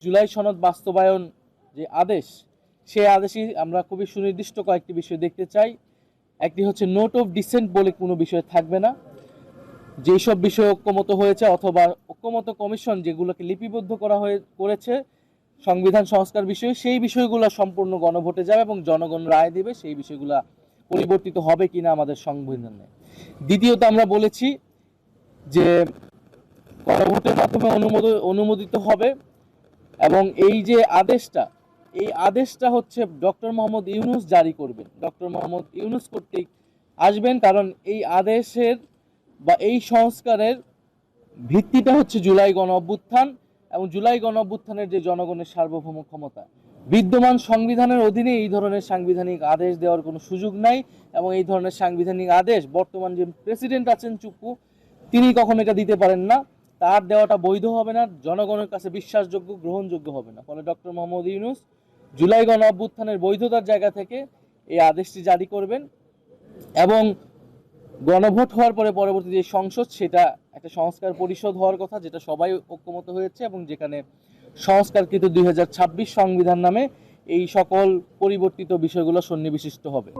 জুলাই সনদ বাস্তবায়ন যে আদেশ, সেই আদেশে আমরা খুবই সুনির্দিষ্ট কয়েকটি বিষয় দেখতে চাই। একটি হচ্ছে নোট অফ ডিসেন্ট বলে কোনো বিষয় থাকবে না। যেসব বিষয় ঐক্যমত হয়েছে অথবা ঐক্যমত কমিশন যেগুলোকে লিপিবদ্ধ করেছে সংবিধান সংস্কার বিষয়ে, সেই বিষয়গুলো সম্পূর্ণ গণভোটে যাবে এবং জনগণ রায় দেবে সেই বিষয়গুলো পরিবর্তিত হবে কিনা আমাদের সংবিধানে। দ্বিতীয়ত আমরা বলেছি যে গণভোটের মাধ্যমে অনুমোদিত হবে এবং এই যে আদেশটা হচ্ছে ডক্টর মোহাম্মদ ইউনূস জারি করবেন। ডক্টর মোহাম্মদ ইউনূস কর্তৃক আসবেন, কারণ এই আদেশের বা এই সংস্কারের ভিত্তিটা হচ্ছে জুলাই গণ অভ্যুত্থান এবং জুলাই গণ অভ্যুত্থানের যে জনগণের সার্বভৌম ক্ষমতা। বিদ্যমান সংবিধানের অধীনে এই ধরনের সাংবিধানিক আদেশ দেওয়ার কোনো সুযোগ নাই এবং এই ধরনের সাংবিধানিক আদেশ বর্তমান যে প্রেসিডেন্ট আছেন চুপ্পু, তিনি কখনো এটা দিতে পারেন না। তার দেওয়াটা বৈধ হবে না, জনগণের কাছে বিশ্বাসযোগ্য, গ্রহণযোগ্য হবে না। ফলে ডক্টর মোহাম্মদ ইউনূস জুলাই গণ অভ্যুত্থানের বৈধতার জায়গা থেকে এই আদেশটি জারি করবেন এবং গণভোট হওয়ার পরে পরবর্তী যে সংসদ, সেটা একটা সংস্কার পরিষদ হওয়ার কথা, যেটা সবাই ঐক্যমত হয়েছে এবং যেখানে সংস্কারকৃত 2026 সংবিধান নামে এই সকল পরিবর্তিত বিষয়গুলো সন্নিবিষ্ট হবে।